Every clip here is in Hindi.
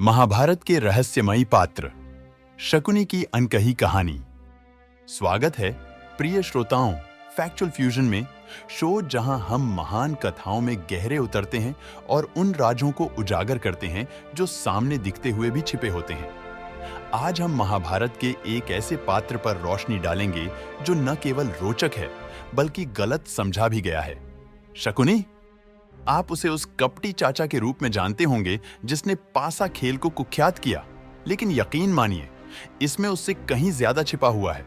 महाभारत के रहस्यमयी पात्र शकुनी की अनकही कहानी। स्वागत है प्रिय श्रोताओं फैक्चुअल फ्यूजन में, शो जहां हम महान कथाओं में गहरे उतरते हैं और उन राजों को उजागर करते हैं जो सामने दिखते हुए भी छिपे होते हैं। आज हम महाभारत के एक ऐसे पात्र पर रोशनी डालेंगे जो न केवल रोचक है बल्कि गलत समझा भी गया है। शकुनी, आप उसे उस कपटी चाचा के रूप में जानते होंगे जिसने पासा खेल को कुख्यात किया, लेकिन यकीन मानिए इसमें उससे कहीं ज्यादा छिपा हुआ है।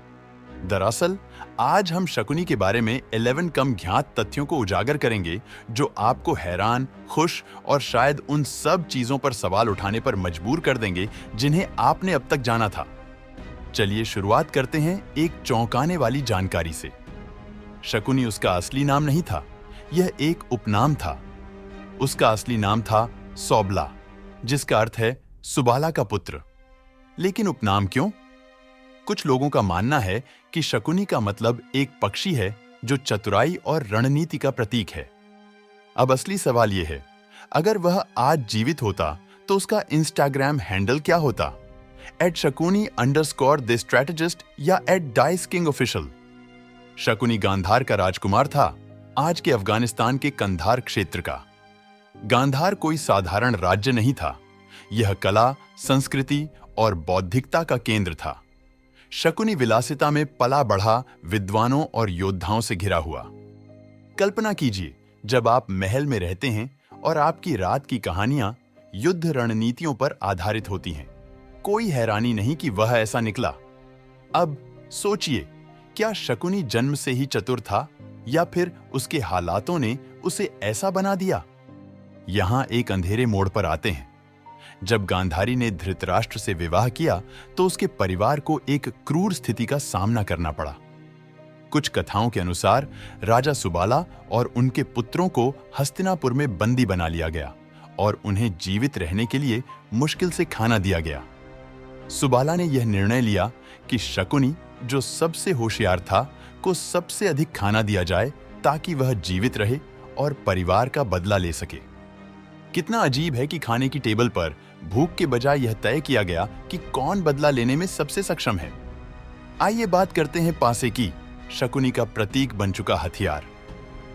दरअसल आज हम शकुनी के बारे में 11 कम ज्ञात तथ्यों को उजागर करेंगे जो आपको हैरान, खुश और शायद उन सब चीजों पर सवाल उठाने पर मजबूर कर देंगे जिन्हें आपने अब तक जाना था। चलिए शुरुआत करते हैं एक चौंकाने वाली जानकारी से। शकुनी उसका असली नाम नहीं था, यह एक उपनाम था। उसका असली नाम था सौबला, जिसका अर्थ है सुबाला का पुत्र। लेकिन उपनाम क्यों? कुछ लोगों का मानना है कि शकुनी का मतलब एक पक्षी है जो चतुराई और रणनीति का प्रतीक है। अब असली सवाल यह है, अगर वह आज जीवित होता तो उसका इंस्टाग्राम हैंडल क्या होता? @Shakuni_the strategist या @DiceKingOfficial। शकुनी गांधार का राजकुमार था, आज के अफगानिस्तान के कंधार क्षेत्र का। गांधार कोई साधारण राज्य नहीं था, यह कला, संस्कृति और बौद्धिकता का केंद्र था। शकुनी विलासिता में पला बढ़ा, विद्वानों और योद्धाओं से घिरा हुआ। कल्पना कीजिए जब आप महल में रहते हैं और आपकी रात की कहानियां युद्ध रणनीतियों पर आधारित होती हैं। कोई हैरानी नहीं कि वह ऐसा निकला। अब सोचिए, क्या शकुनी जन्म से ही चतुर था या फिर उसके हालातों ने उसे ऐसा बना दिया? यहां एक अंधेरे मोड़ पर आते हैं। जब गांधारी ने धृतराष्ट्र से विवाह किया तो उसके परिवार को एक क्रूर स्थिति का सामना करना पड़ा। कुछ कथाओं के अनुसार राजा सुबाला और उनके पुत्रों को हस्तिनापुर में बंदी बना लिया गया और उन्हें जीवित रहने के लिए मुश्किल से खाना दिया गया। सुबाला ने यह निर्णय लिया कि शकुनी, जो सबसे होशियार था, को सबसे अधिक खाना दिया जाए ताकि वह जीवित रहे और परिवार का बदला ले सके। कितना अजीब है कि खाने की टेबल पर भूख के बजाय यह तय किया गया कि कौन बदला लेने में सबसे सक्षम है। आइए बात करते हैं पासे की, शकुनी का प्रतीक बन चुका हथियार।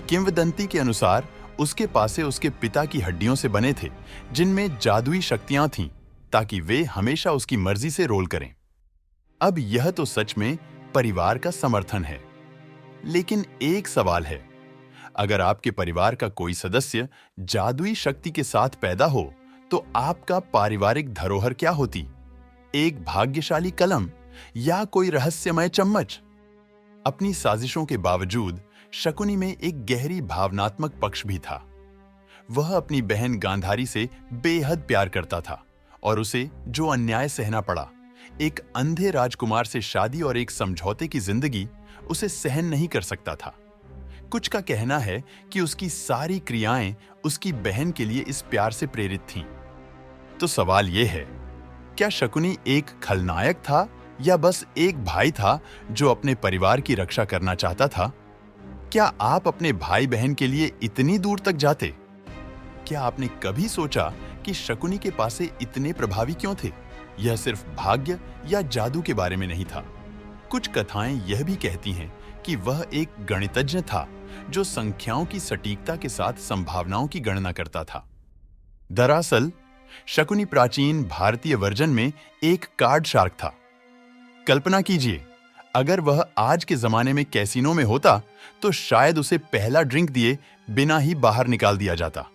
किंवदंती के अनुसार उसके पासे उसके पिता की हड्डियों से बने थे, जिनमें जादुई शक्तियां थीं ताकि वे हमेशा उसकी मर्जी से रोल करें। अब यह तो सच में परिवार का समर्थन है, लेकिन एक सवाल है, अगर आपके परिवार का कोई सदस्य जादुई शक्ति के साथ पैदा हो तो आपका पारिवारिक धरोहर क्या होती? एक भाग्यशाली कलम या कोई रहस्यमय चम्मच? अपनी साजिशों के बावजूद शकुनी में एक गहरी भावनात्मक पक्ष भी था। वह अपनी बहन गांधारी से बेहद प्यार करता था और उसे जो अन्याय सहना पड़ा, एक अंधे राजकुमार से शादी और एक समझौते की जिंदगी, उसे सहन नहीं कर सकता था। कुछ का कहना है कि उसकी सारी क्रियाएं उसकी बहन के लिए इस प्यार से प्रेरित थीं। तो सवाल यह है, क्या शकुनी एक खलनायक था या बस एक भाई था जो अपने परिवार की रक्षा करना चाहता था? क्या आप अपने भाई बहन के लिए इतनी दूर तक जाते? क्या आपने कभी सोचा कि शकुनी के पासे इतने प्रभावी क्यों थे? यह सिर्फ भाग्य या जादू के बारे में नहीं था। कुछ कथाएं यह भी कहती हैं कि वह एक गणितज्ञ था जो संख्याओं की सटीकता के साथ संभावनाओं की गणना करता था। दरअसल शकुनी प्राचीन भारतीय वर्जन में एक कार्ड शार्क था। कल्पना कीजिए, अगर वह आज के जमाने में कैसीनो में होता तो शायद उसे पहला ड्रिंक दिए बिना ही बाहर निकाल दिया जाता।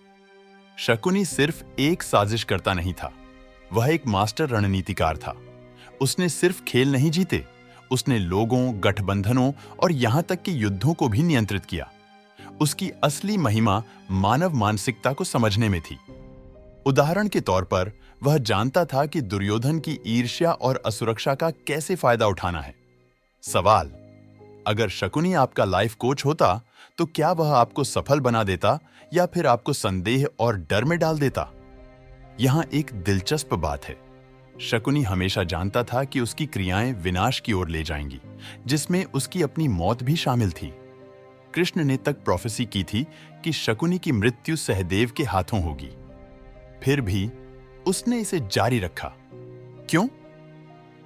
शकुनी सिर्फ एक साजिश करता नहीं था, वह एक मास्टर रणनीतिकार था। उसने सिर्फ खेल नहीं जीते, उसने लोगों, गठबंधनों और यहां तक कि युद्धों को भी नियंत्रित किया। उसकी असली महिमा मानव मानसिकता को समझने में थी। उदाहरण के तौर पर वह जानता था कि दुर्योधन की ईर्ष्या और असुरक्षा का कैसे फायदा उठाना है। सवाल, अगर शकुनी आपका लाइफ कोच होता तो क्या वह आपको सफल बना देता या फिर आपको संदेह और डर में डाल देता? यहां एक दिलचस्प बात है, शकुनी हमेशा जानता था कि उसकी क्रियाएं विनाश की ओर ले जाएंगी, जिसमें उसकी अपनी मौत भी शामिल थी। कृष्ण ने तक प्रोफेसी की थी कि शकुनी की मृत्यु सहदेव के हाथों होगी। फिर भी उसने इसे जारी रखा। क्यों?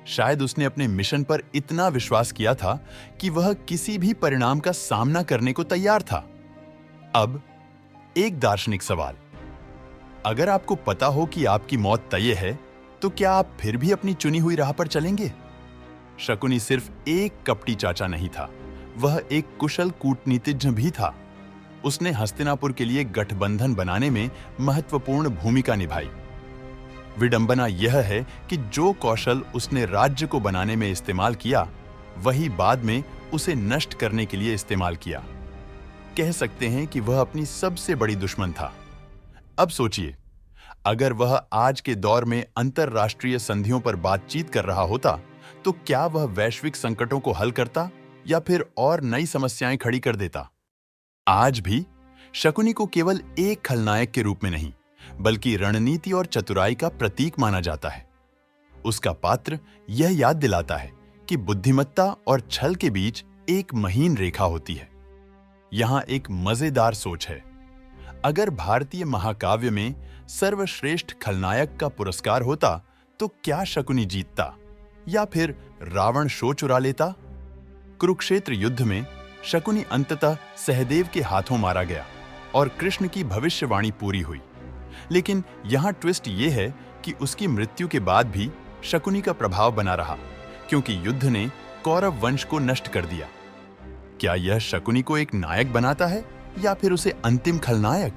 शायद उसने अपने मिशन पर इतना विश्वास किया था कि वह किसी भी परिणाम का सामना करने को तैयार था। अब एक दार्शनिक सवाल, अगर आपको पता हो कि आपकी मौत तय है, तो क्या आप फिर भी अपनी चुनी हुई राह पर चलेंगे? शकुनी सिर्फ एक कपटी चाचा नहीं था, वह एक कुशल कूटनीतिज्ञ भी था। उसने हस्तिनापुर के लिए गठबंधन बनाने में महत्वपूर्ण भूमिका निभाई। विडंबना यह है कि जो कौशल उसने राज्य को बनाने में इस्तेमाल किया, वही बाद में उसे नष्ट करने के लिए इस्तेमाल किया। कह सकते हैं कि वह अपनी सबसे बड़ी दुश्मन था। अब सोचिए, अगर वह आज के दौर में अंतरराष्ट्रीय संधियों पर बातचीत कर रहा होता, तो क्या वह वैश्विक संकटों को हल करता या फिर और नई समस्याएं खड़ी कर देता? आज भी शकुनी को केवल एक खलनायक के रूप में नहीं, बल्कि रणनीति और चतुराई का प्रतीक माना जाता है। उसका पात्र यह याद दिलाता है कि बुद्धिमत्ता और छल के बीच एक महीन रेखा होती है। यहां एक मजेदार सोच है। अगर भारतीय महाकाव्य में सर्वश्रेष्ठ खलनायक का पुरस्कार होता, तो क्या शकुनी जीतता या फिर रावण शो चुरा लेता? कुरुक्षेत्र युद्ध में शकुनी अंततः सहदेव के हाथों मारा गया और कृष्ण की भविष्यवाणी पूरी हुई। लेकिन यहां ट्विस्ट यह है कि उसकी मृत्यु के बाद भी शकुनी का प्रभाव बना रहा, क्योंकि युद्ध ने कौरव वंश को नष्ट कर दिया। क्या यह शकुनी को एक नायक बनाता है या फिर उसे अंतिम खलनायक,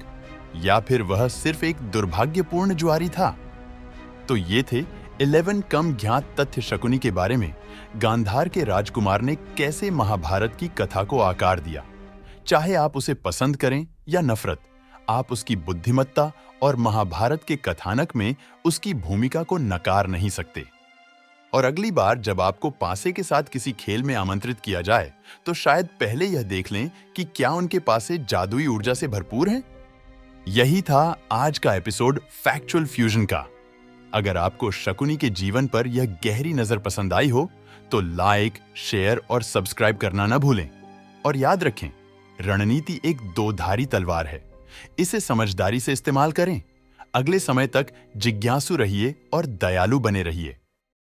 या फिर वह सिर्फ एक दुर्भाग्यपूर्ण जुआरी था? तो ये थे 11 कम ज्ञात तथ्य शकुनी के बारे में। गांधार के राजकुमार ने कैसे महाभारत की कथा को आकार दिया। चाहे आप उसे पसंद करें या नफरत, आप उसकी बुद्धिमत्ता और महाभारत के कथानक में उसकी भूमिका को नकार नहीं सकते। और अगली बार जब आपको पासे के साथ किसी खेल में आमंत्रित किया जाए, तो शायद पहले यह देख लें कि क्या उनके पासे जादुई ऊर्जा से भरपूर हैं। यही था आज का एपिसोड फैक्चुअल फ्यूजन का। अगर आपको शकुनी के जीवन पर यह गहरी नजर पसंद आई हो, तो लाइक, शेयर और सब्सक्राइब करना न भूलें। और याद रखें, रणनीति एक दोधारी तलवार है, इसे समझदारी से इस्तेमाल करें। अगले समय तक जिज्ञासु रहिए और दयालु बने रहिए।